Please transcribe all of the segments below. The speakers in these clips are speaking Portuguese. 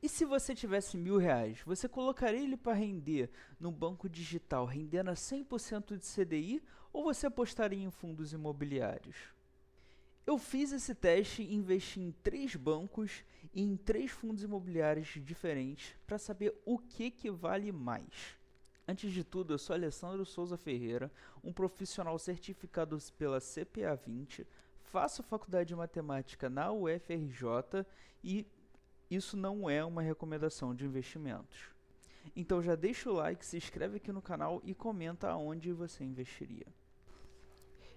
E se você tivesse R$ 1.000, você colocaria ele para render no banco digital, rendendo a 100% de CDI, ou você apostaria em fundos imobiliários? Eu fiz esse teste e investi em 3 bancos e em 3 fundos imobiliários diferentes para saber o que vale mais. Antes de tudo, eu sou Alessandro Souza Ferreira, um profissional certificado pela CPA 20, faço faculdade de matemática na UFRJ e isso não é uma recomendação de investimentos. Então já deixa o like, se inscreve aqui no canal e comenta aonde você investiria.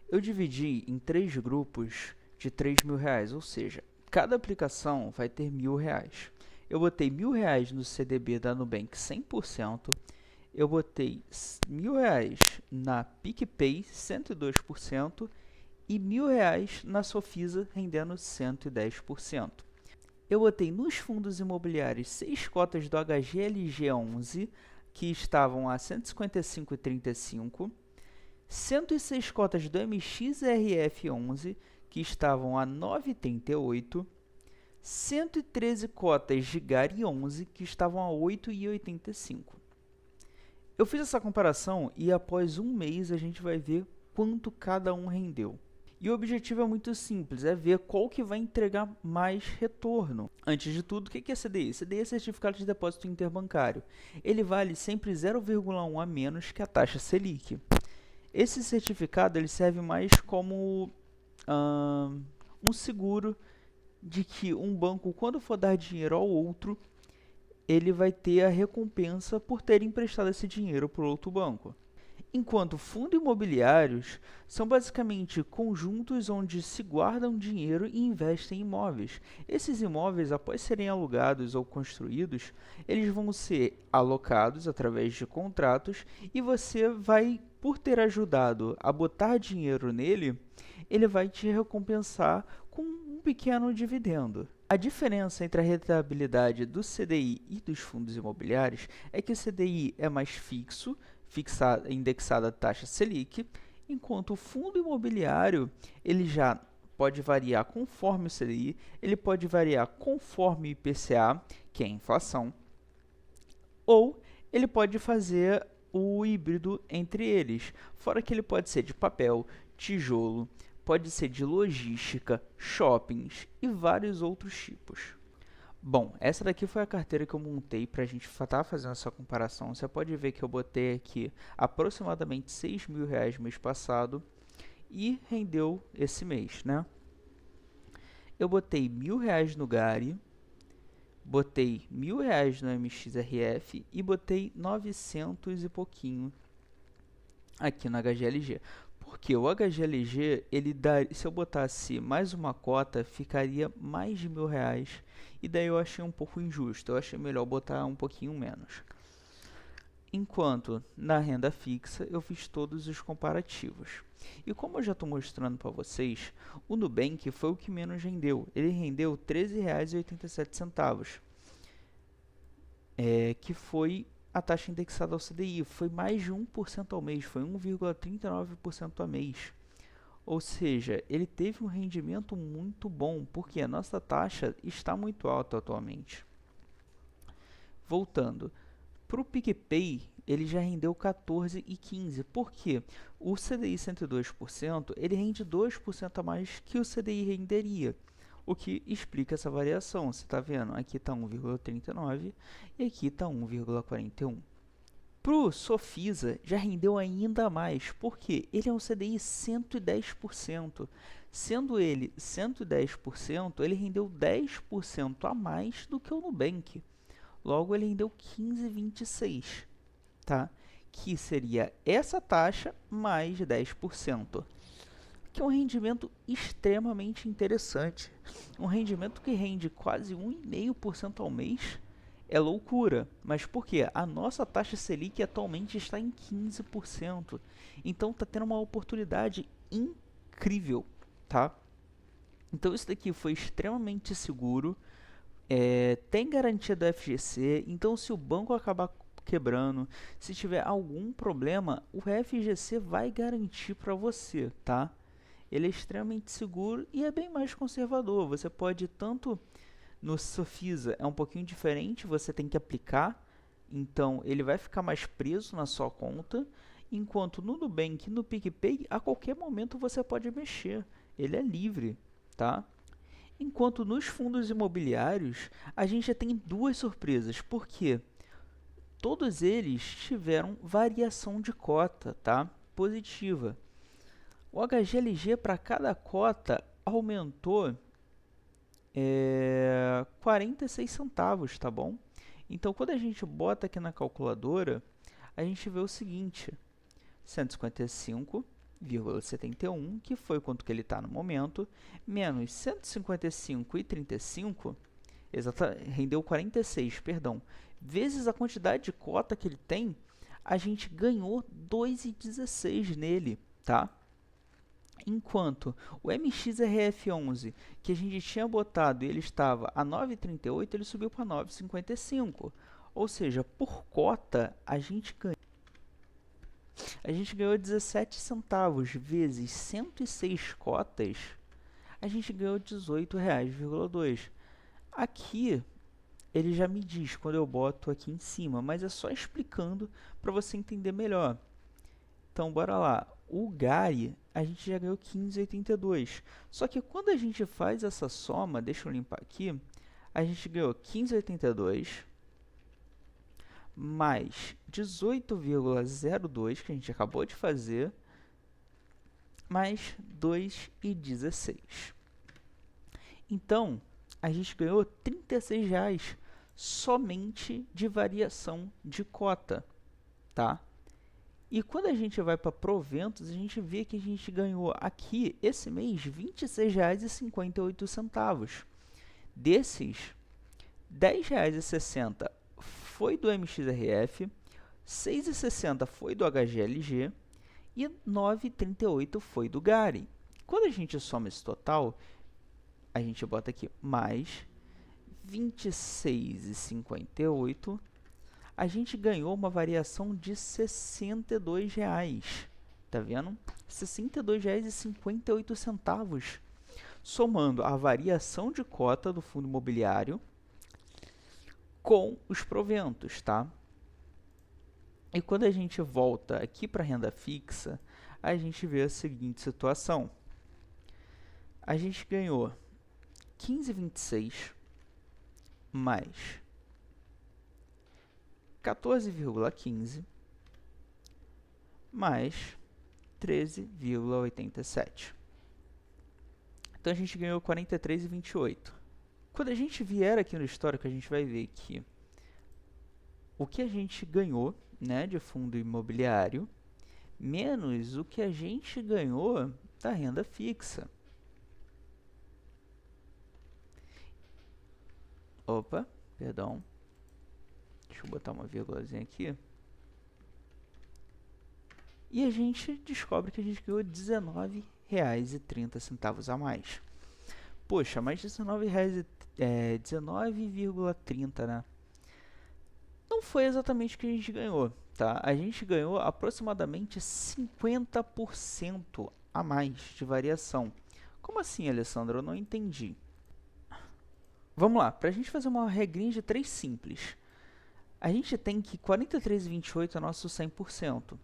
Eu dividi em 3 grupos de R$ 3.000, ou seja, cada aplicação vai ter R$ 1.000. Eu botei R$ 1.000 no CDB da Nubank 100%, eu botei R$ 1.000 na PicPay 102% e R$ 1.000 na Sofisa rendendo 110%. Eu botei nos fundos imobiliários 6 cotas do HGLG 11, que estavam a 155,35, 106 cotas do MXRF 11, que estavam a 9,88, 113 cotas de GARI 11, que estavam a 8,85. Eu fiz essa comparação e após um mês a gente vai ver quanto cada um rendeu. E o objetivo é muito simples, é ver qual que vai entregar mais retorno. Antes de tudo, o que é CDI? CDI é Certificado de Depósito Interbancário. Ele vale sempre 0,1 a menos que a taxa Selic. Esse certificado ele serve mais como um seguro de que um banco, quando for dar dinheiro ao outro, ele vai ter a recompensa por ter emprestado esse dinheiro para outro banco. Enquanto fundos imobiliários são basicamente conjuntos onde se guardam dinheiro e investem em imóveis. Esses imóveis, após serem alugados ou construídos, eles vão ser alocados através de contratos e você vai, por ter ajudado a botar dinheiro nele, ele vai te recompensar com um pequeno dividendo. A diferença entre a rentabilidade do CDI e dos fundos imobiliários é que o CDI é mais fixo, indexado à taxa Selic, enquanto o fundo imobiliário ele já pode variar conforme o CDI, ele pode variar conforme o IPCA, que é a inflação, ou ele pode fazer o híbrido entre eles, fora que ele pode ser de papel, tijolo, pode ser de logística, shoppings e vários outros tipos. Bom, essa daqui foi a carteira que eu montei para a gente estar fazendo essa comparação. Você pode ver que eu botei aqui aproximadamente R$ 6.000 mês passado e rendeu esse mês, né? Eu botei R$ 1.000 no GARI, botei R$ 1.000 no MXRF e botei 900 e pouquinho aqui no HGLG. Porque o HGLG, se eu botasse mais uma cota, ficaria mais de R$ 1.000. E daí eu achei um pouco injusto. Eu achei melhor botar um pouquinho menos. Enquanto na renda fixa eu fiz todos os comparativos. E como eu já estou mostrando para vocês, o Nubank foi o que menos rendeu. Ele rendeu R$ 13,87. Que foi a taxa indexada ao CDI, foi mais de 1% ao mês, foi 1,39% ao mês. Ou seja, ele teve um rendimento muito bom, porque a nossa taxa está muito alta atualmente. Voltando, para o PicPay, ele já rendeu 14,15%. Por quê? O CDI 102%, ele rende 2% a mais que o CDI renderia. O que explica essa variação. Você está vendo? Aqui está 1,39 e aqui está 1,41. Para o Sofisa já rendeu ainda mais, porque ele é um CDI 110%. Sendo ele 110%, ele rendeu 10% a mais do que o Nubank. Logo, ele rendeu 15,26, tá? Que seria essa taxa mais 10%. Que é um rendimento extremamente interessante. Um rendimento que rende quase 1,5% ao mês é loucura. Mas por quê? A nossa taxa Selic atualmente está em 15%. Então está tendo uma oportunidade incrível, tá? Então isso daqui foi extremamente seguro. Tem garantia do FGC. Então se o banco acabar quebrando, se tiver algum problema, o FGC vai garantir para você, tá? Ele é extremamente seguro e é bem mais conservador. Você pode tanto No Sofisa é um pouquinho diferente, você tem que aplicar, então ele vai ficar mais preso na sua conta, enquanto no Nubank e no PicPay, a qualquer momento você pode mexer, ele é livre, tá? Enquanto nos fundos imobiliários, a gente já tem duas surpresas, porque todos eles tiveram variação de cota, tá? Positiva. O HGLG para cada cota aumentou 46 centavos, tá bom? Então, quando a gente bota aqui na calculadora, a gente vê o seguinte, 155,71, que foi quanto que ele está no momento, menos 155,35, rendeu 46, perdão, vezes a quantidade de cota que ele tem, a gente ganhou 2,16 nele, tá? Enquanto o MXRF11, que a gente tinha botado e ele estava a 9,38, ele subiu para 9,55. Ou seja, por cota, a gente ganhou 17 centavos vezes 106 cotas, a gente ganhou R$18,2. Aqui, ele já me diz quando eu boto aqui em cima, mas é só explicando para você entender melhor. Então, bora lá. O Gari, a gente já ganhou 15,82. Só que quando a gente faz essa soma, deixa eu limpar aqui, a gente ganhou 15,82 mais 18,02, que a gente acabou de fazer, mais 2,16. Então, a gente ganhou R$36 somente de variação de cota, tá? E quando a gente vai para proventos, a gente vê que a gente ganhou aqui, esse mês, R$26,58. Desses, R$10,60 foi do MXRF, R$6,60 foi do HGLG e R$9,38 foi do Gari. Quando a gente soma esse total, a gente bota aqui mais R$26,58, a gente ganhou uma variação de R$62. Tá vendo? R$62,58. Somando a variação de cota do fundo imobiliário com os proventos, tá? E quando a gente volta aqui para a renda fixa, a gente vê a seguinte situação. A gente ganhou 15,26 mais 14,15 mais 13,87. Então, a gente ganhou 43,28. Quando a gente vier aqui no histórico, a gente vai ver que o que a gente ganhou, né, de fundo imobiliário, menos o que a gente ganhou da renda fixa. Opa, perdão. Deixa eu botar uma vírgulazinha aqui. E a gente descobre que a gente ganhou R$19,30 a mais. Poxa, mais R$19,30, né? Não foi exatamente o que a gente ganhou, tá? A gente ganhou aproximadamente 50% a mais de variação. Como assim, Alessandro? Eu não entendi. Vamos lá, para a gente fazer uma regrinha de 3 simples. A gente tem que 43,28 é nosso 100%.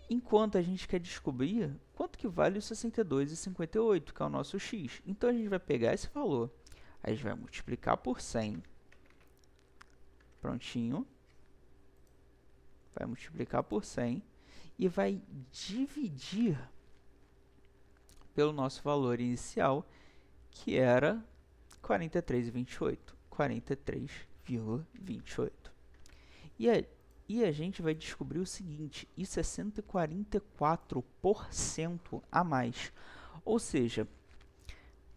Enquanto a gente quer descobrir quanto que vale o 62,58, que é o nosso x. Então, a gente vai pegar esse valor, a gente vai multiplicar por 100. Prontinho. Vai multiplicar por 100 e vai dividir pelo nosso valor inicial, que era 43,28. 43,28. E a gente vai descobrir o seguinte, isso é 144% a mais. Ou seja,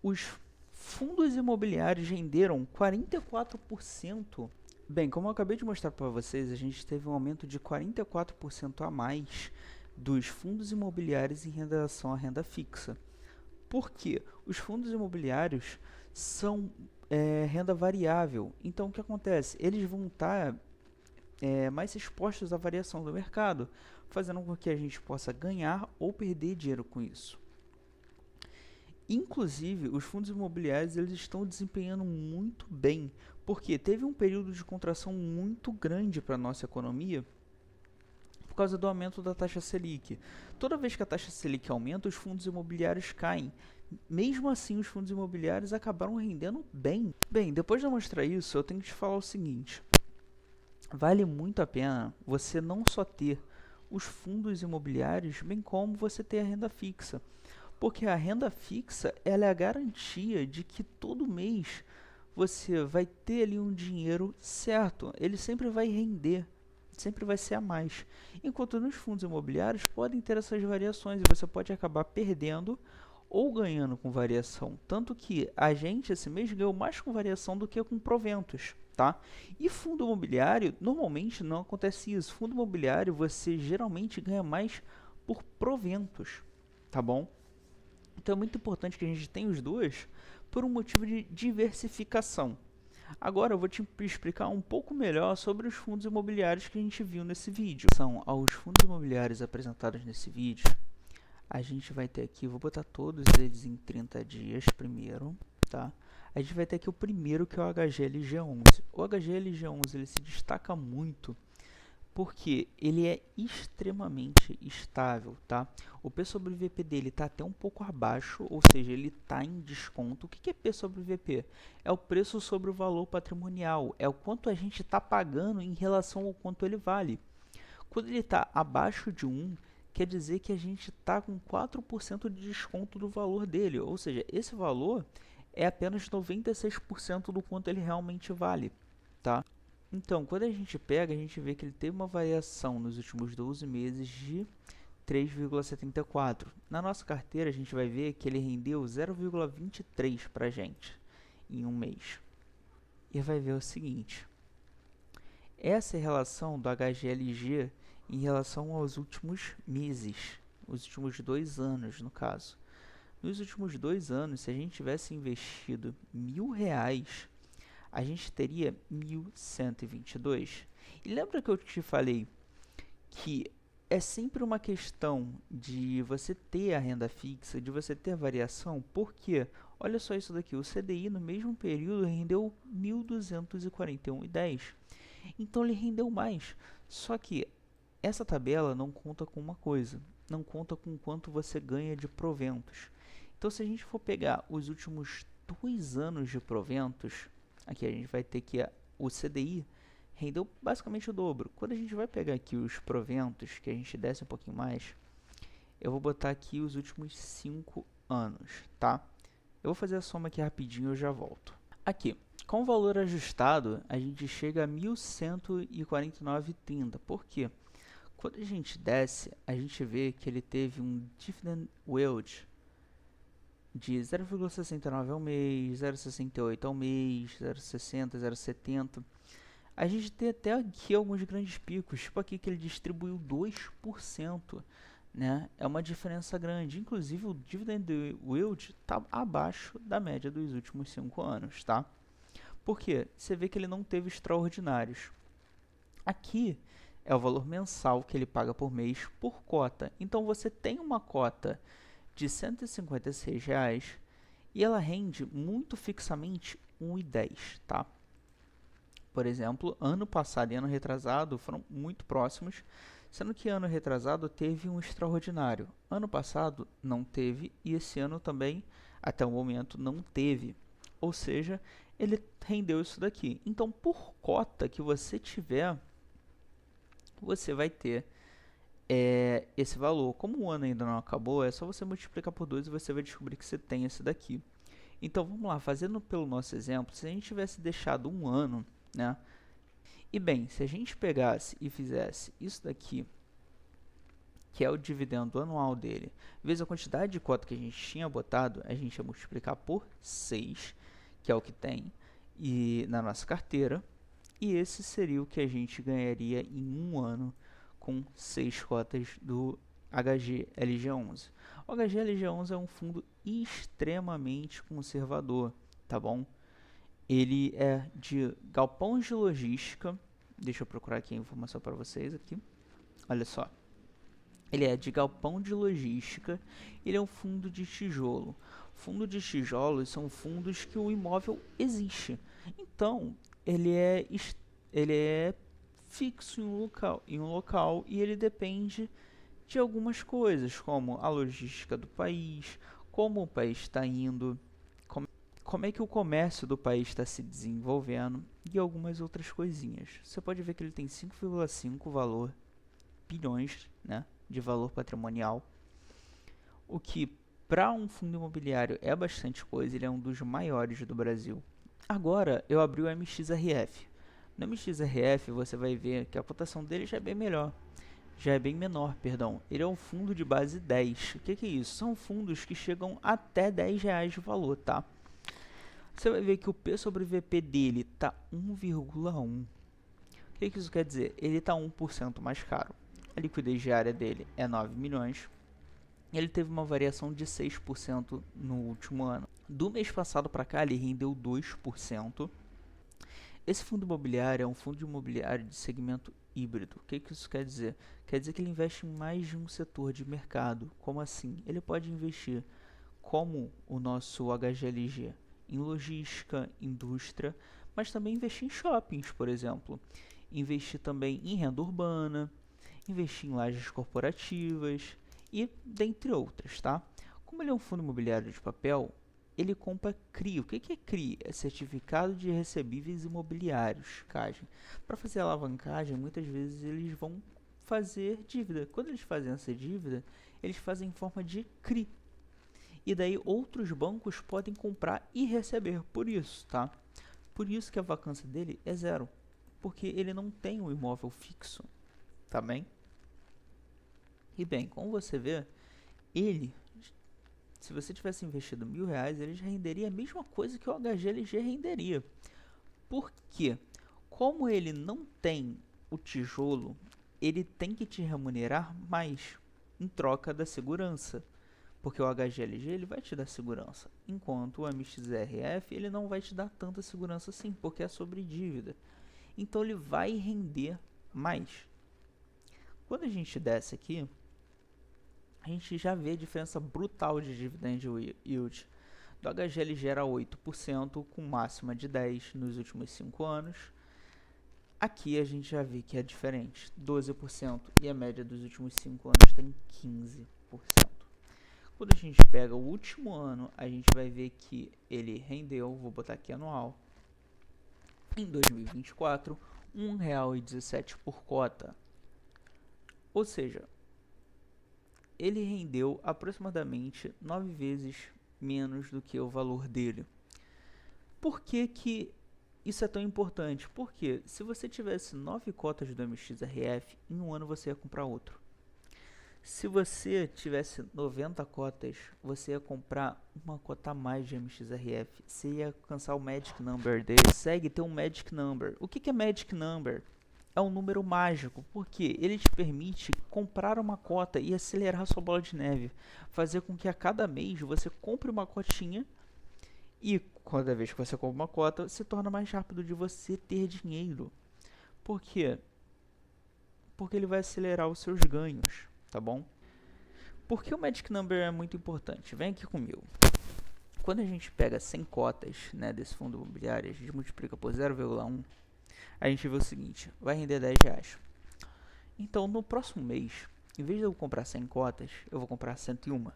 os fundos imobiliários renderam 44%. Bem, como eu acabei de mostrar para vocês, a gente teve um aumento de 44% a mais dos fundos imobiliários em relação à renda fixa. Por quê? Os fundos imobiliários são renda variável. Então, o que acontece? Eles vão estar mais expostos à variação do mercado, fazendo com que a gente possa ganhar ou perder dinheiro com isso. Inclusive, os fundos imobiliários eles estão desempenhando muito bem, porque teve um período de contração muito grande para a nossa economia por causa do aumento da taxa Selic. Toda vez que a taxa Selic aumenta, os fundos imobiliários caem. Mesmo assim, os fundos imobiliários acabaram rendendo bem. Bem, depois de mostrar isso, eu tenho que te falar o seguinte. Vale muito a pena você não só ter os fundos imobiliários, bem como você ter a renda fixa. Porque a renda fixa ela é a garantia de que todo mês você vai ter ali um dinheiro certo. Ele sempre vai render, sempre vai ser a mais. Enquanto nos fundos imobiliários podem ter essas variações e você pode acabar perdendo ou ganhando com variação. Tanto que a gente esse mês ganhou mais com variação do que com proventos. Tá? E fundo imobiliário, normalmente não acontece isso. Fundo imobiliário você geralmente ganha mais por proventos, tá bom? Então é muito importante que a gente tenha os dois por um motivo de diversificação. Agora eu vou te explicar um pouco melhor sobre os fundos imobiliários que a gente viu nesse vídeo. São aos fundos imobiliários apresentados nesse vídeo. A gente vai ter aqui, vou botar todos eles em 30 dias primeiro, tá? A gente vai ter aqui o primeiro que é o HGLG11. O HGLG11 ele se destaca muito porque ele é extremamente estável, tá? O P sobre VP dele está até um pouco abaixo, ou seja, ele está em desconto. O que é P sobre VP? É o preço sobre o valor patrimonial, é o quanto a gente está pagando em relação ao quanto ele vale. Quando ele está abaixo de 1, quer dizer que a gente está com 4% de desconto do valor dele, ou seja, esse valor é apenas 96% do quanto ele realmente vale, tá? Então, quando a gente pega, a gente vê que ele teve uma variação nos últimos 12 meses de 3,74. Na nossa carteira, a gente vai ver que ele rendeu 0,23 para a gente em um mês. E vai ver o seguinte, essa é a relação do HGLG em relação aos últimos meses, os últimos 2 anos no caso. Nos últimos 2 anos, se a gente tivesse investido R$1.000, a gente teria 1.122. E lembra que eu te falei que é sempre uma questão de você ter a renda fixa, de você ter variação, porque olha só isso daqui, o CDI no mesmo período rendeu 1.241,10. Então ele rendeu mais. Só que essa tabela não conta com uma coisa, não conta com quanto você ganha de proventos. Então se a gente for pegar os últimos 2 anos de proventos, aqui a gente vai ter que o CDI rendeu basicamente o dobro. Quando a gente vai pegar aqui os proventos, que a gente desce um pouquinho mais, eu vou botar aqui os últimos 5 anos, tá? Eu vou fazer a soma aqui rapidinho e eu já volto. Aqui, com o valor ajustado, a gente chega a 1.149,30. Por quê? Quando a gente desce, a gente vê que ele teve um dividend yield de 0,69 ao mês, 0,68 ao mês, 0,60, 0,70. A gente tem até aqui alguns grandes picos, tipo aqui que ele distribuiu 2%, né? É uma diferença grande. Inclusive o dividend yield está abaixo da média dos últimos 5 anos, tá? Por quê? Você vê que ele não teve extraordinários. Aqui é o valor mensal que ele paga por mês por cota. Então você tem uma cota de R$156 e ela rende muito fixamente 1,10, tá? Por exemplo, ano passado e ano retrasado foram muito próximos, sendo que ano retrasado teve um extraordinário. Ano passado não teve e esse ano também, até o momento, não teve. Ou seja, ele rendeu isso daqui. Então, por cota que você tiver, você vai ter esse valor. Como o ano ainda não acabou, é só você multiplicar por 2 e você vai descobrir que você tem esse daqui. Então, vamos lá, fazendo pelo nosso exemplo, se a gente tivesse deixado um ano, né? E bem, se a gente pegasse e fizesse isso daqui, que é o dividendo anual dele, vezes a quantidade de cota que a gente tinha botado, a gente ia multiplicar por 6, que é o que tem na nossa carteira, e esse seria o que a gente ganharia em um ano com 6 cotas do HGLG11. O HGLG11 é um fundo extremamente conservador, tá bom? Ele é de galpões de logística. Deixa eu procurar aqui a informação para vocês aqui. Olha só. Ele é de galpão de logística. Ele é um fundo de tijolo. Fundo de tijolos são fundos que o imóvel existe. Então, ele é fixo em um local e ele depende de algumas coisas, como a logística do país, como o país está indo, como é que o comércio do país está se desenvolvendo e algumas outras coisinhas. Você pode ver que ele tem 5,5 valor bilhões, né, de valor patrimonial, o que para um fundo imobiliário é bastante coisa, ele é um dos maiores do Brasil. Agora eu abri o MXRF. No MXRF você vai ver que a cotação dele já é bem menor, perdão. Ele é um fundo de base 10. O que é isso? São fundos que chegam até R$ 10 de valor, tá? Você vai ver que o P sobre VP dele está 1,1. O que isso quer dizer? Ele está 1% mais caro. A liquidez diária dele é 9 milhões. Ele teve uma variação de 6% no último ano. Do mês passado para cá, ele rendeu 2%. Esse fundo imobiliário é um fundo imobiliário de segmento híbrido. O que isso quer dizer? Quer dizer que ele investe em mais de um setor de mercado. Como assim? Ele pode investir, como o nosso HGLG, em logística, indústria, mas também investir em shoppings, por exemplo. Investir também em renda urbana, investir em lajes corporativas e dentre outras, tá? Como ele é um fundo imobiliário de papel, ele compra CRI. O que é CRI? É Certificado de Recebíveis Imobiliários. Para fazer alavancagem, muitas vezes eles vão fazer dívida. Quando eles fazem essa dívida, eles fazem em forma de CRI. E daí outros bancos podem comprar e receber por isso, tá? Por isso que a vacância dele é zero, porque ele não tem um imóvel fixo, tá bem? E bem, como você vê, se você tivesse investido R$ 1.000, ele já renderia a mesma coisa que o HGLG renderia. Por quê? Como ele não tem o tijolo, ele tem que te remunerar mais em troca da segurança. Porque o HGLG ele vai te dar segurança, enquanto o MXRF ele não vai te dar tanta segurança assim, porque é sobre dívida. Então ele vai render mais. Quando a gente desce aqui, a gente já vê a diferença brutal de dividend yield. Do HGLG era 8%, com máxima de 10% nos últimos 5 anos. Aqui a gente já vê que é diferente, 12%, e a média dos últimos 5 anos tem 15%. Quando a gente pega o último ano, a gente vai ver que ele rendeu, vou botar aqui anual, em 2024, R$ 1,17 por cota. Ou seja, ele rendeu aproximadamente 9 vezes menos do que o valor dele. Por que isso é tão importante? Porque se você tivesse 9 cotas do MXRF, em um ano você ia comprar outro. Se você tivesse 90 cotas, você ia comprar uma cota a mais de MXRF. Você ia alcançar o Magic Number dele. Segue ter um Magic Number. O que é Magic Number? É um número mágico, porque ele te permite comprar uma cota e acelerar sua bola de neve. Fazer com que a cada mês você compre uma cotinha e cada vez que você compra uma cota, se torna mais rápido de você ter dinheiro. Por quê? Porque ele vai acelerar os seus ganhos. Tá bom? Por que o Magic Number é muito importante? Vem aqui comigo. Quando a gente pega 100 cotas, né, desse fundo imobiliário, a gente multiplica por 0,1, a gente vê o seguinte, vai render R$ 10. Então, no próximo mês, em vez de eu comprar 100 cotas, eu vou comprar 101.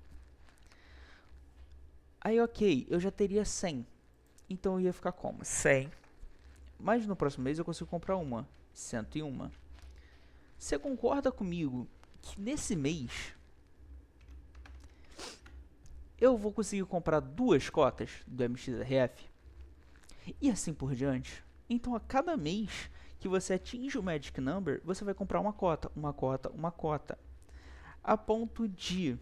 Aí, ok, eu já teria 100. Então, eu ia ficar como? 100. Mas no próximo mês eu consigo comprar 101. Você concorda comigo que nesse mês eu vou conseguir comprar 2 cotas do MXRF e assim por diante? Então a cada mês que você atinge o Magic Number, você vai comprar uma cota, a ponto de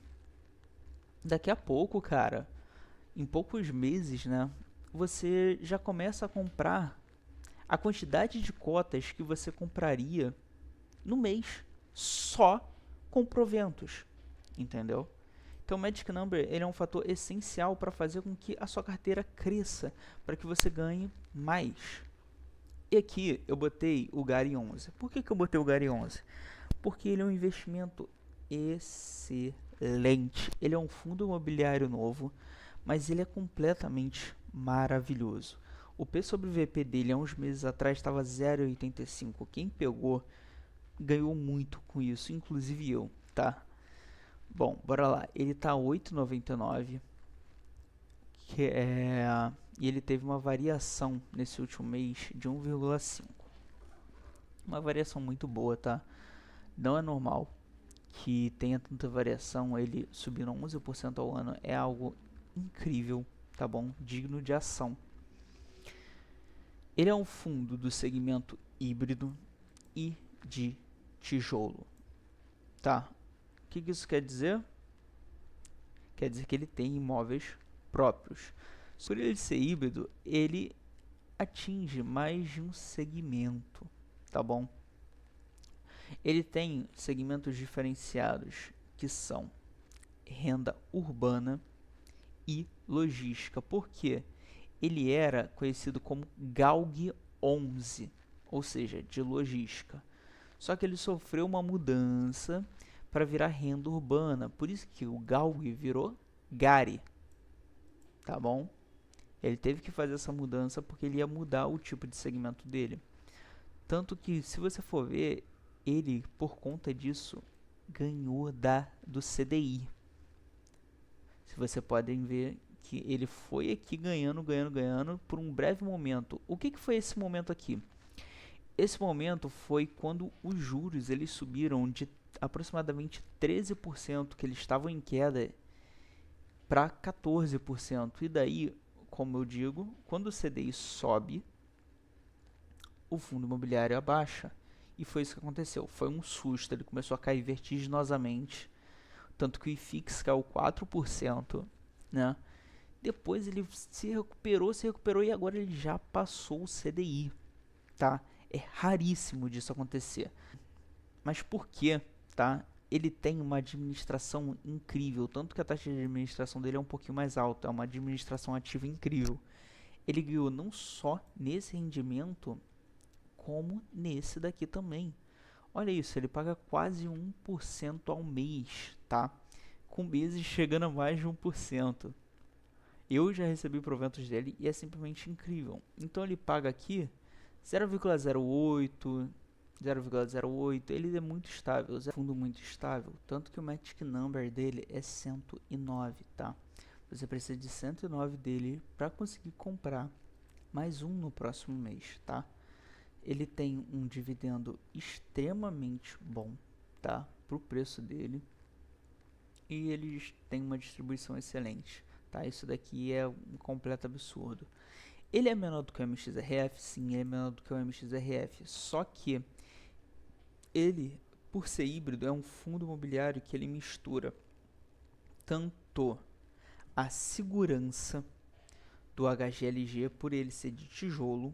daqui a pouco, cara, em poucos meses, né, você já começa a comprar a quantidade de cotas que você compraria no mês só com proventos, entendeu? Então o Magic Number ele é um fator essencial para fazer com que a sua carteira cresça, para que você ganhe mais. E aqui eu botei o GARI 11. Por que eu botei o GARI 11? Porque ele é um investimento excelente. Ele é um fundo imobiliário novo, mas ele é completamente maravilhoso. O P sobre VP dele há uns meses atrás estava 0,85. Quem pegou ganhou muito com isso, inclusive eu, tá? Bom, bora lá. Ele tá 8,99, e ele teve uma variação nesse último mês de 1,5. Uma variação muito boa, tá? Não é normal que tenha tanta variação. Ele subindo 11% ao ano é algo incrível, tá bom? Digno de ação. Ele é um fundo do segmento híbrido e de tijolo, tá? O que isso quer dizer? Quer dizer que ele tem imóveis próprios. Por ele ser híbrido, ele atinge mais de um segmento, tá bom? Ele tem segmentos diferenciados que são renda urbana e logística. Por quê? Ele era conhecido como GALG 11, ou seja, de logística. Só que ele sofreu uma mudança para virar renda urbana. Por isso que o GALG virou GARI, tá bom? Ele teve que fazer essa mudança porque ele ia mudar o tipo de segmento dele. Tanto que, se você for ver, ele, por conta disso, ganhou do CDI. Se você podem ver que ele foi aqui ganhando por um breve momento. O que foi esse momento aqui? Esse momento foi quando os juros eles subiram de aproximadamente 13%, que eles estavam em queda, para 14%. E daí, como eu digo, quando o CDI sobe, o fundo imobiliário abaixa. E foi isso que aconteceu. Foi um susto, ele começou a cair vertiginosamente. Tanto que o IFIX caiu 4%, né? Depois ele se recuperou e agora ele já passou o CDI, tá? É raríssimo disso acontecer. Mas por quê, tá? Ele tem uma administração incrível, tanto que a taxa de administração dele é um pouquinho mais alta, é uma administração ativa incrível. Ele ganhou não só nesse rendimento, como nesse daqui também. Olha isso, ele paga quase 1% ao mês, tá? Com meses chegando a mais de 1%. Eu já recebi proventos dele e é simplesmente incrível. Então ele paga aqui 0,08, 0,08, ele é muito estável, é um fundo muito estável, tanto que o Magic Number dele é 109, tá? Você precisa de 109 dele para conseguir comprar mais um no próximo mês, tá? Ele tem um dividendo extremamente bom, tá? Pro preço dele. E eles têm uma distribuição excelente, tá? Isso daqui é um completo absurdo. Ele é menor do que o MXRF? Sim, ele é menor do que o MXRF. Só que ele, por ser híbrido, é um fundo imobiliário que ele mistura tanto a segurança do HGLG, por ele ser de tijolo,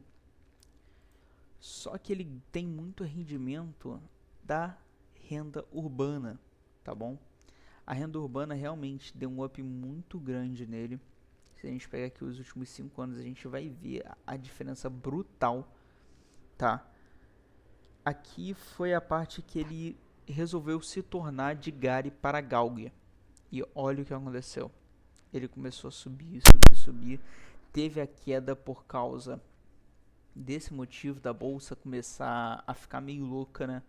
só que ele tem muito rendimento da renda urbana, tá bom? A renda urbana realmente deu um up muito grande nele. Se a gente pegar aqui os últimos 5 anos, a gente vai ver a diferença brutal, tá? Aqui foi a parte que ele resolveu se tornar de GARI para GALG. E olha o que aconteceu. Ele começou a subir. Teve a queda por causa desse motivo da bolsa começar a ficar meio louca, né?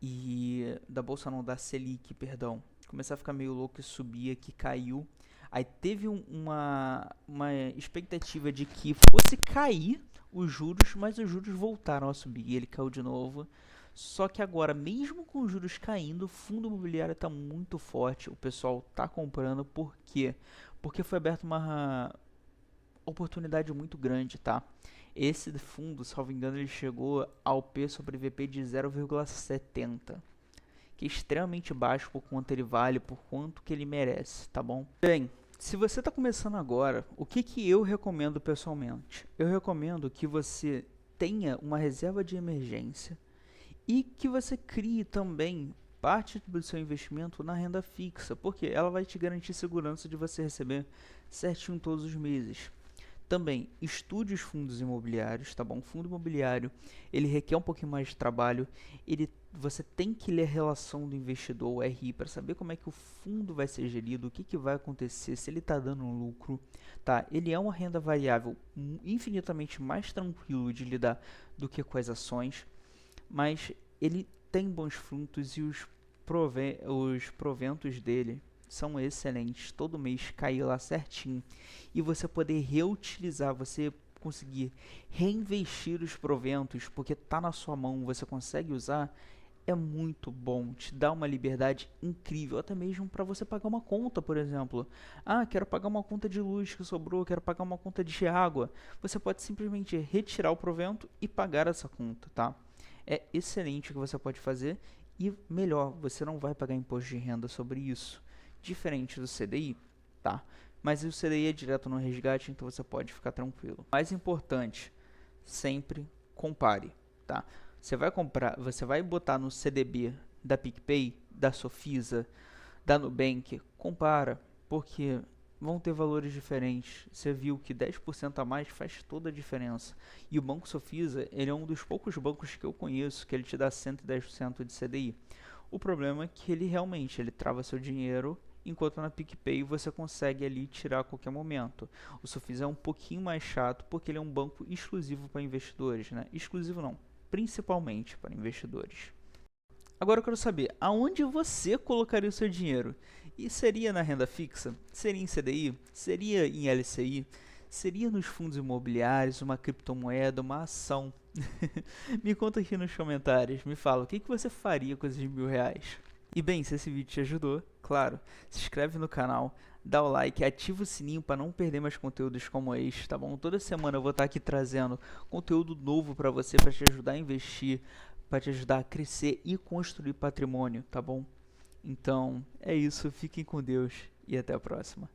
E da bolsa não, da Selic, perdão. Começar a ficar meio louca e subia, que caiu. Aí teve uma expectativa de que fosse cair os juros, mas os juros voltaram a subir e ele caiu de novo. Só que agora, mesmo com os juros caindo, o fundo imobiliário está muito forte. O pessoal está comprando. Por quê? Porque foi aberta uma oportunidade muito grande, tá? Esse fundo, salvo engano, ele chegou ao P sobre VP de 0,70, que é extremamente baixo por quanto ele vale, por quanto que ele merece, tá bom? Bem, se você está começando agora, o que eu recomendo pessoalmente? Eu recomendo que você tenha uma reserva de emergência e que você crie também parte do seu investimento na renda fixa, porque ela vai te garantir segurança de você receber certinho todos os meses. Também estude os fundos imobiliários, tá bom? Fundo imobiliário, ele requer um pouquinho mais de trabalho, você tem que ler a relação do investidor, o RI, para saber como é que o fundo vai ser gerido, o que, que vai acontecer, se ele está dando um lucro, tá? Ele é uma renda variável infinitamente mais tranquilo de lidar do que com as ações, mas ele tem bons frutos e os proventos dele são excelentes. Todo mês cai lá certinho e você poder reutilizar, você conseguir reinvestir os proventos, porque está na sua mão, você consegue usar, é muito bom, te dá uma liberdade incrível, até mesmo para você pagar uma conta, por exemplo. Ah, quero pagar uma conta de luz que sobrou, quero pagar uma conta de água. Você pode simplesmente retirar o provento e pagar essa conta, tá? É excelente o que você pode fazer e melhor, você não vai pagar imposto de renda sobre isso, diferente do CDI, tá? Mas o CDI é direto no resgate, então você pode ficar tranquilo. Mais importante, sempre compare, tá? Você vai botar no CDB da PicPay, da Sofisa, da Nubank, compara, porque vão ter valores diferentes. Você viu que 10% a mais faz toda a diferença. E o Banco Sofisa, ele é um dos poucos bancos que eu conheço que ele te dá 110% de CDI. O problema é que ele trava seu dinheiro, enquanto na PicPay você consegue ali tirar a qualquer momento. O Sofisa é um pouquinho mais chato porque ele é um banco exclusivo para investidores, né? Exclusivo não, principalmente para investidores. Agora eu quero saber, aonde você colocaria o seu dinheiro? E seria na renda fixa? Seria em CDI? Seria em LCI? Seria nos fundos imobiliários, uma criptomoeda, uma ação? Me conta aqui nos comentários, me fala, o que você faria com esses R$ 1.000? E bem, se esse vídeo te ajudou, claro, se inscreve no canal, dá o like, ativa o sininho para não perder mais conteúdos como este, tá bom? Toda semana eu vou estar aqui trazendo conteúdo novo para você, para te ajudar a investir, para te ajudar a crescer e construir patrimônio, tá bom? Então, é isso, fiquem com Deus e até a próxima.